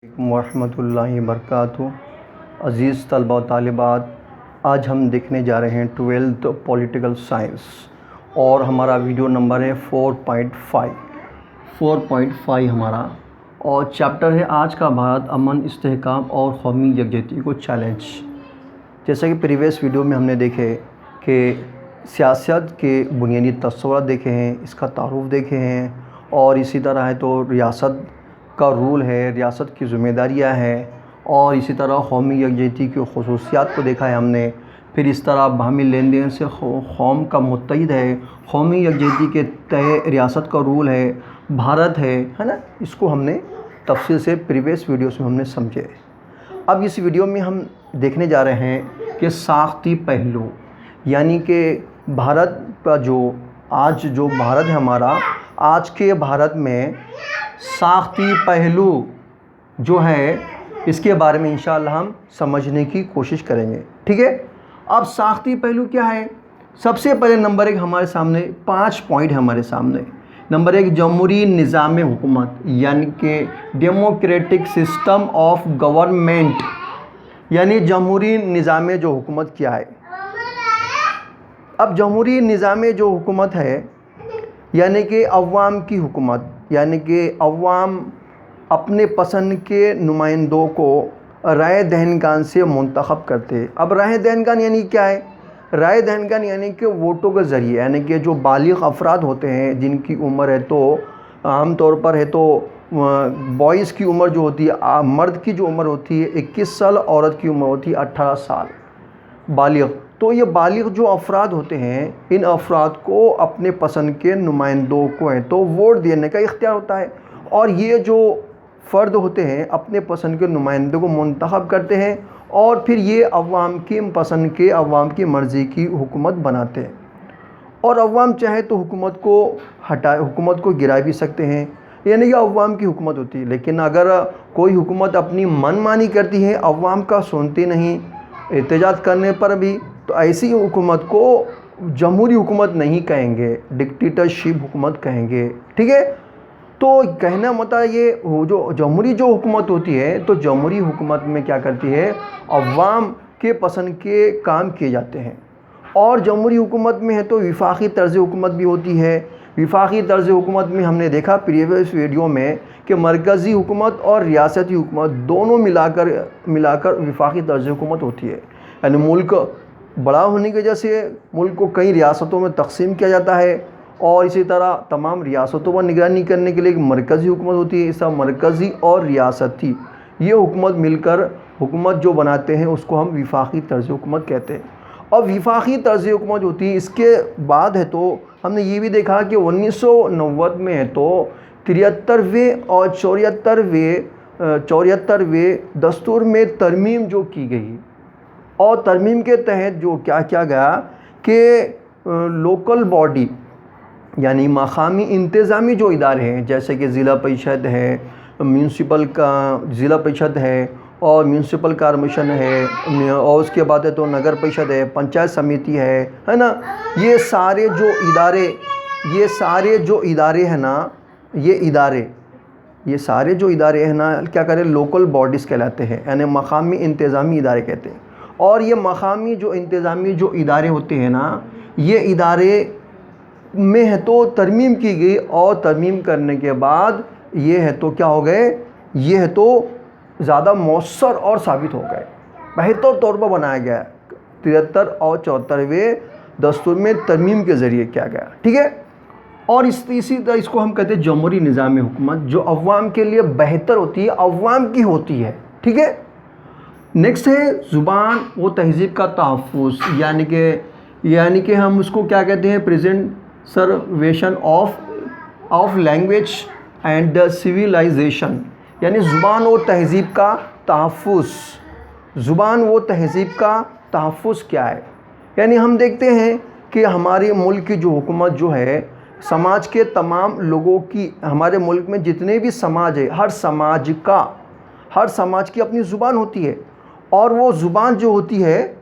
ورحمۃ اللہ وبرکاتہ۔ عزیز طلباء و طالبات، آج ہم دیکھنے جا رہے ہیں 12th پولیٹیکل سائنس اور ہمارا ویڈیو نمبر ہے 4.5 ہمارا، اور چیپٹر ہے آج کا بھارت، امن، استحکام اور قومی یکجہتی کو چیلنج۔ جیسا کہ پریویس ویڈیو میں ہم نے دیکھے کہ سیاست کے بنیادی تصورات دیکھے ہیں، اس کا تعارف دیکھے ہیں، اور اسی طرح ہے تو ریاست کا رول ہے، ریاست کی ذمہ داریاں ہیں، اور اسی طرح قومی یکجہتی کی خصوصیات کو دیکھا ہے ہم نے۔ پھر اس طرح باہمی لین دین سے قوم کا متحد ہے، قومی یکجہتی کے تحت ریاست کا رول ہے، بھارت ہے نا، اس کو ہم نے تفصیل سے پریویس ویڈیوز میں ہم نے سمجھے۔ اب اس ویڈیو میں ہم دیکھنے جا رہے ہیں کہ ساختی پہلو، یعنی کہ بھارت کا آج جو بھارت ہے ہمارا، آج کے بھارت میں ساختی پہلو جو ہے اس کے بارے میں انشاءاللہ ہم سمجھنے کی کوشش کریں گے، ٹھیک ہے۔ اب ساختی پہلو کیا ہے؟ سب سے پہلے نمبر 1 ہمارے سامنے 5 پوائنٹ ہے ہمارے سامنے۔ نمبر 1، جمہوری نظام حکومت، یعنی کہ ڈیموکریٹک سسٹم آف گورنمنٹ، یعنی جمہوری نظام جو حکومت کیا ہے۔ اب جمہوری نظام جو حکومت ہے یعنی کہ عوام کی حکومت، یعنی کہ عوام اپنے پسند کے نمائندوں کو رائے دہندگان سے منتخب کرتے۔ اب رائے دہندگان یعنی کیا ہے؟ رائے دہندگان یعنی کہ ووٹوں کے ذریعے، یعنی کہ جو بالغ افراد ہوتے ہیں جن کی عمر ہے تو عام طور پر ہے تو بوائز کی عمر جو ہوتی ہے، مرد کی جو عمر ہوتی ہے 21 سال، عورت کی عمر ہوتی ہے 18 سال بالغ۔ تو یہ بالغ جو افراد ہوتے ہیں، ان افراد کو اپنے پسند کے نمائندوں کو ہے تو ووٹ دینے کا اختیار ہوتا ہے، اور یہ جو فرد ہوتے ہیں اپنے پسند کے نمائندوں کو منتخب کرتے ہیں، اور پھر یہ عوام کی پسند کے، عوام کی مرضی کی حکومت بناتے ہیں، اور عوام چاہے تو حکومت کو گرا بھی سکتے ہیں، یعنی کہ عوام کی حکومت ہوتی ہے۔ لیکن اگر کوئی حکومت اپنی من مانی کرتی ہے، عوام کا سنتی نہیں احتجاج کرنے پر بھی، تو ایسی حکومت کو جمہوری حکومت نہیں کہیں گے، ڈکٹیٹرشپ حکومت کہیں گے، ٹھیک ہے۔ تو کہنا مطلب یہ جو جمہوری جو حکومت ہوتی ہے، تو جمہوری حکومت میں کیا کرتی ہے، عوام کے پسند کے کام کیے جاتے ہیں۔ اور جمہوری حکومت میں ہے تو وفاقی طرز حکومت بھی ہوتی ہے۔ وفاقی طرز حکومت میں ہم نے دیکھا پریویس ویڈیو میں کہ مرکزی حکومت اور ریاستی حکومت دونوں ملا کر وفاقی طرز حکومت ہوتی ہے، یعنی ملک بڑا ہونے کی وجہ سے ملک کو کئی ریاستوں میں تقسیم کیا جاتا ہے، اور اسی طرح تمام ریاستوں پر نگرانی کرنے کے لیے ایک مرکزی حکومت ہوتی ہے۔ اس طرح مرکزی اور ریاستی یہ حکومت مل کر حکومت جو بناتے ہیں اس کو ہم وفاقی طرز حکومت کہتے ہیں، اور وفاقی طرز حکومت ہوتی ہے۔ اس کے بعد ہے تو ہم نے یہ بھی دیکھا کہ 1990 میں ہے تو 73ویں اور 74ویں دستور میں ترمیم جو کی گئی، اور ترمیم کے تحت جو کیا کیا گیا کہ لوکل باڈی، یعنی مقامی انتظامی جو ادارے ہیں، جیسے کہ ضلع پریشد ہے، میونسپل کا ضلع پریشد ہے، اور میونسپل کارپوریشن ہے، اور اس کے بعد ہے تو نگر پریشد ہے، پنچایت سمیتی ہے نا، یہ سارے جو ادارے ہیں نا، یہ سارے جو ادارے ہیں نا کیا کریں، لوکل باڈیز کہلاتے ہیں، یعنی مقامی انتظامی ادارے کہتے ہیں۔ اور یہ مقامی جو انتظامی جو ادارے ہوتے ہیں نا، یہ ادارے میں ہے تو ترمیم کی گئی، اور ترمیم کرنے کے بعد یہ ہے تو کیا ہو گئے، یہ ہے تو زیادہ مؤثر اور ثابت ہو گئے، بہتر طور پر بنایا گیا 73 اور 74ویں دستور میں ترمیم کے ذریعے کیا گیا، ٹھیک ہے۔ اور اسی طرح اس کو ہم کہتے ہیں جمہوری نظام حکومت، جو عوام کے لیے بہتر ہوتی ہے، عوام کی ہوتی ہے، ٹھیک ہے۔ نیکسٹ ہے زبان و تہذیب کا تحفظ، یعنی کہ ہم اس کو کیا کہتے ہیں، preservation of language and civilisation, یعنی زبان و تہذیب کا تحفظ۔ زبان و تہذیب کا تحفظ کیا ہے؟ یعنی ہم دیکھتے ہیں کہ ہمارے ملک کی جو حکومت جو ہے، سماج کے تمام لوگوں کی، ہمارے ملک میں جتنے بھی سماج ہے، ہر سماج کی اپنی زبان ہوتی ہے، اور وہ زبان جو ہوتی ہے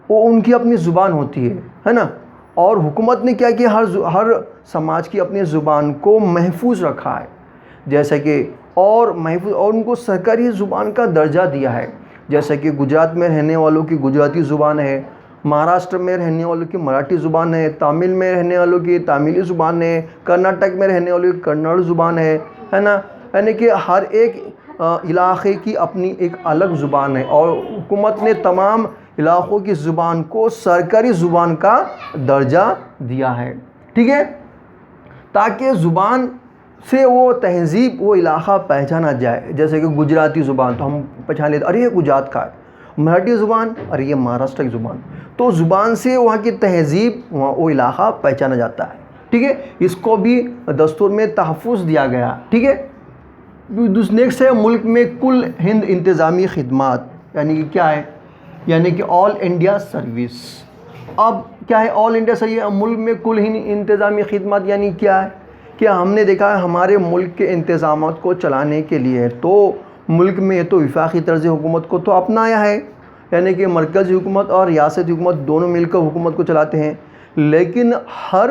وہ ان کی اپنی زبان ہوتی ہے نا، اور حکومت نے کیا کیا، ہر سماج کی اپنی زبان کو محفوظ رکھا ہے۔ جیسے کہ اور محفوظ اور ان کو سرکاری زبان کا درجہ دیا ہے، جیسا کہ گجرات میں رہنے والوں کی گجراتی زبان ہے، مہاراشٹر میں رہنے والوں کی مراٹھی زبان ہے، تامل میں رہنے والوں کی تاملی زبان ہے، کرناٹک میں رہنے والوں کی کنڑ زبان ہے نا، یعنی کہ ہر ایک علاقے کی اپنی ایک الگ زبان ہے، اور حکومت نے تمام علاقوں کی زبان کو سرکاری زبان کا درجہ دیا ہے، ٹھیک ہے، تاکہ زبان سے وہ تہذیب وہ علاقہ پہچانا جائے۔ جیسے کہ گجراتی زبان تو ہم پہچان لیتے ارے یہ گجرات کا ہے، مراٹھی زبان ارے یہ مہاراشٹر کی زبان، تو زبان سے وہاں کی تہذیب وہ علاقہ پہچانا جاتا ہے، ٹھیک ہے، اس کو بھی دستور میں تحفظ دیا گیا، ٹھیک ہے۔ نیکسٹ ہے ملک میں کل ہند انتظامی خدمات، یعنی کہ کیا ہے، یعنی کہ آل انڈیا سروس۔ اب کیا ہے آل انڈیا سروس؟ ملک میں کل ہند انتظامی خدمات یعنی کیا ہے کہ ہم نے دیکھا ہے ہمارے ملک کے انتظامات کو چلانے کے لیے تو ملک میں تو وفاقی طرز حکومت کو تو اپنایا ہے، یعنی کہ مرکزی حکومت اور ریاستی حکومت دونوں مل کر حکومت کو چلاتے ہیں، لیکن ہر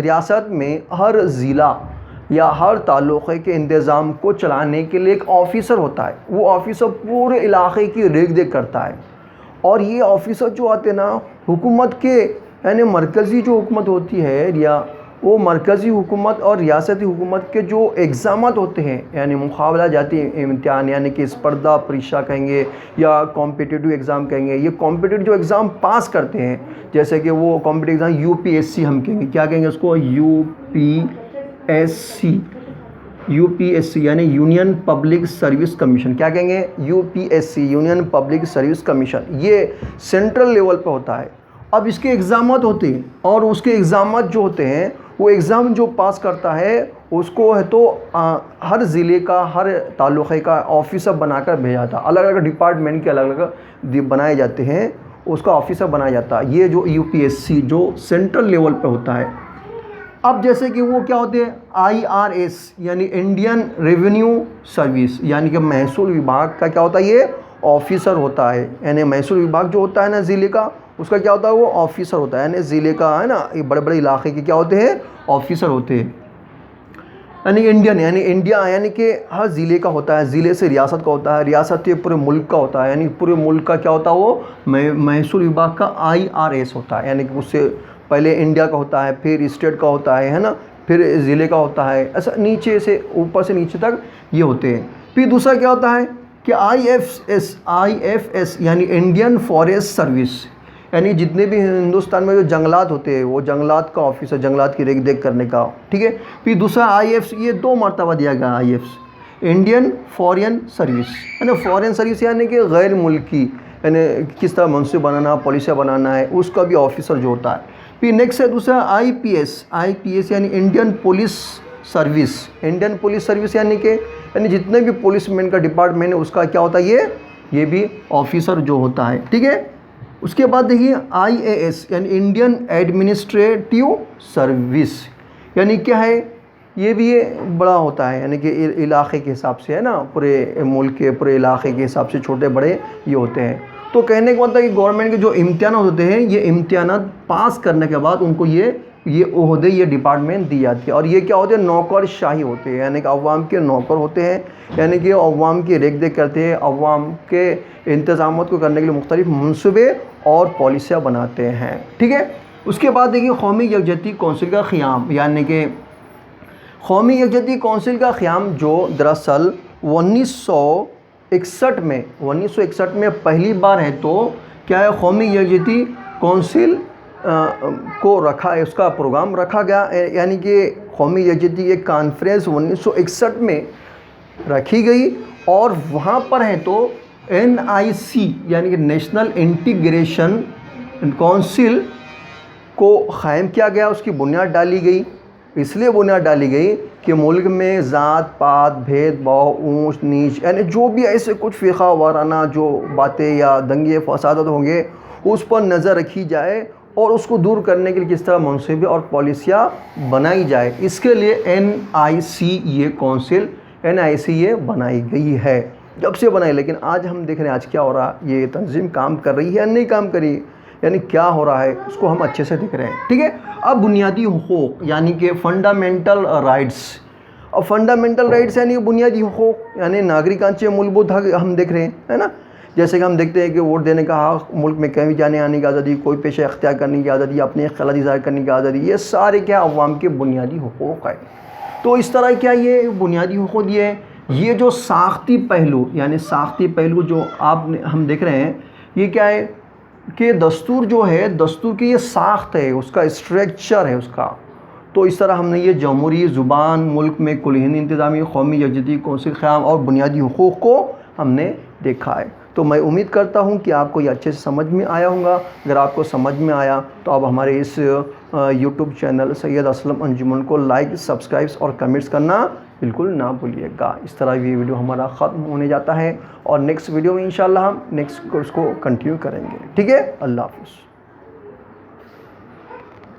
ریاست میں ہر ضلع یا ہر تعلقے کے انتظام کو چلانے کے لیے ایک آفیسر ہوتا ہے، وہ آفیسر پورے علاقے کی ریکھ دیکھ کرتا ہے، اور یہ آفیسر جو آتے ہیں نا حکومت کے، یعنی مرکزی جو حکومت ہوتی ہے یا وہ مرکزی حکومت اور ریاستی حکومت کے جو ایگزامات ہوتے ہیں، یعنی مقابلہ جاتی امتحان، یعنی کہ اسپردھا پریشا کہیں گے یا کمپیٹیٹیو ایگزام کہیں گے، یہ کمپیٹیٹیو جو ایگزام پاس کرتے ہیں، جیسے کہ وہ کمپیٹیٹیو ایگزام UPSC ہم کہیں گے، کیا کہیں گے اس کو، UPSC یعنی یونین پبلک سروس کمیشن، کیا کہیں گے، UPSC union public service commission, یہ سینٹرل لیول پہ ہوتا ہے۔ اب اس کے ایگزامات ہوتے ہیں، اور اس کے ایگزامات جو ہوتے ہیں وہ ایگزام جو پاس کرتا ہے اس کو ہے تو ہر ضلع کا ہر تعلقے کا آفیسر بنا کر بھیجا جاتا ہے، الگ الگ ڈپارٹمنٹ کے الگ الگ بنائے جاتے ہیں، اس کا آفیسر بنایا جاتا ہے، یہ جو UPSC جو سینٹرل لیول پہ ہوتا ہے۔ اب جیسے کہ وہ کیا ہوتے ہیں IRS یعنی انڈین ریونیو سروس، یعنی کہ محصول وبھاگ کا کیا ہوتا ہے، یہ آفیسر ہوتا ہے، یعنی محصول وبھاگ جو ہوتا ہے نا ضلع کا، اس کا کیا ہوتا ہے، وہ آفیسر ہوتا ہے، یعنی ضلع کا ہے نا، یہ بڑے بڑے علاقے کے کیا ہوتے ہیں، آفیسر ہوتے ہیں، یعنی انڈین یعنی انڈیا یعنی کہ ہر ضلع کا ہوتا ہے، ضلع سے ریاست کا ہوتا ہے، ریاست سے پورے ملک کا ہوتا ہے، یعنی پورے ملک کا کیا ہوتا ہے، وہ محصول وبھاگ کا IRS ہوتا ہے، یعنی کہ اس سے پہلے انڈیا کا ہوتا ہے، پھر اسٹیٹ کا ہوتا ہے نا، پھر ضلع کا ہوتا ہے، ایسا نیچے سے اوپر سے نیچے تک یہ ہوتے ہیں۔ پھر دوسرا کیا ہوتا ہے کہ IFS یعنی انڈین فارسٹ سروس، یعنی جتنے بھی ہندوستان میں جو جنگلات ہوتے ہیں وہ جنگلات کا آفیسر، جنگلات کی ریکھ دیکھ کرنے کا، ٹھیک ہے۔ پھر دوسرا IFS، یہ 2 مرتبہ دیا گیا IFS، انڈین فارن سروس، یعنی فارن سروس یعنی کہ غیر ملکی، یعنی کس طرح منصوبہ بنانا، پالیسیاں بنانا ہے، اس کا بھی آفیسر جو ہوتا ہے۔ پھر نیکسٹ ہے دوسرا IPS یعنی Indian police service, Indian police service یعنی کہ یعنی جتنے بھی پولیس مین کا ڈپارٹمنٹ ہے اس کا کیا ہوتا ہے، یہ بھی آفیسر جو ہوتا ہے، ٹھیک ہے۔ اس کے بعد دیکھیے IAS یعنی انڈین ایڈمنسٹریٹیو سروس، یعنی کیا ہے، یہ بھی بڑا ہوتا ہے، یعنی کہ علاقے کے حساب سے ہے نا، پورے ملک کے پورے علاقے کے حساب سے چھوٹے بڑے یہ ہوتے ہیں۔ تو کہنے کا مطلب کہ گورنمنٹ کے جو امتحانات ہوتے ہیں، یہ امتحانات پاس کرنے کے بعد ان کو یہ عہدے، یہ ڈپارٹمنٹ دی جاتی ہے، اور یہ کیا ہوتے ہیں، نوکر شاہی ہوتے ہیں، یعنی کہ عوام کے نوکر ہوتے ہیں، یعنی کہ عوام کی ریکھ دیکھ کرتے ہیں، عوام کے انتظامات کو کرنے کے لیے مختلف منصوبے اور پالیسیاں بناتے ہیں، ٹھیک ہے۔ اس کے بعد دیکھیے قومی یکجہتی کونسل کا قیام، یعنی کہ قومی یکجہتی کونسل کا قیام جو دراصل 1961 میں پہلی بار ہے، تو کیا ہے قومی یکجہتی کونسل کو رکھا ہے، اس کا پروگرام رکھا گیا، یعنی کہ قومی یکجہتی ایک کانفرنس 1961 میں رکھی گئی، اور وہاں پر ہے تو NIC یعنی کہ نیشنل انٹیگریشن کونسل کو قائم کیا گیا، اس کی بنیاد ڈالی گئی، اس لیے بنیاد ڈالی گئی کہ ملک میں ذات پات، بھید بھاؤ، اونچ نیچ، یعنی جو بھی ایسے کچھ فرقہ وارانہ جو باتیں یا دنگے فسادات ہوں گے اس پر نظر رکھی جائے، اور اس کو دور کرنے کے لیے کس طرح منصوبے اور پالیسیاں بنائی جائے، اس کے لیے NIC یہ کونسل NIC یہ بنائی گئی ہے، جب سے بنائی۔ لیکن آج ہم دیکھ رہے ہیں آج کیا ہو رہا، یہ تنظیم کام کر رہی ہے یا نہیں کام کری، یعنی کیا ہو رہا ہے اس کو ہم اچھے سے دیکھ رہے ہیں، ٹھیک ہے۔ اب بنیادی حقوق یعنی کہ فنڈامنٹل رائٹس، اور فنڈامنٹل رائٹس یعنی بنیادی حقوق یعنی ناگرکانچے مولبوت حق ہم دیکھ رہے ہیں، ہے نا. جیسے کہ ہم دیکھتے ہیں کہ ووٹ دینے کا حق، ملک میں کہیں بھی جانے آنے کی آزادی، کوئی پیشہ اختیار کرنے کی آزادی، اپنے خیالات ظاہر کرنے کی آزادی، یہ سارے کیا عوام کے بنیادی حقوق ہیں. تو اس طرح کیا یہ بنیادی حقوق یہ جو ساختی پہلو یعنی ساختی پہلو جو ہم دیکھ رہے ہیں، یہ کیا ہے کہ دستور جو ہے، دستور کی یہ ساخت ہے، اس کا اسٹرکچر ہے اس کا. تو اس طرح ہم نے یہ جمہوری زبان، ملک میں کلہنی انتظامی، قومی یکجہتی، کونسل قیام اور بنیادی حقوق کو ہم نے دیکھا ہے. تو میں امید کرتا ہوں کہ آپ کو یہ اچھے سے سمجھ میں آیا ہوگا. اگر آپ کو سمجھ میں آیا تو آپ ہمارے اس یوٹیوب چینل سید اسلم انجمن کو لائک، سبسکرائب اور کمنٹس کرنا بالکل نہ بھولیے گا. اس طرح یہ ویڈیو ہمارا ختم ہونے جاتا ہے اور نیکسٹ ویڈیو میں انشاءاللہ ہم نیکسٹ کورس کو کنٹینیو کریں گے. ٹھیک ہے، اللہ حافظ.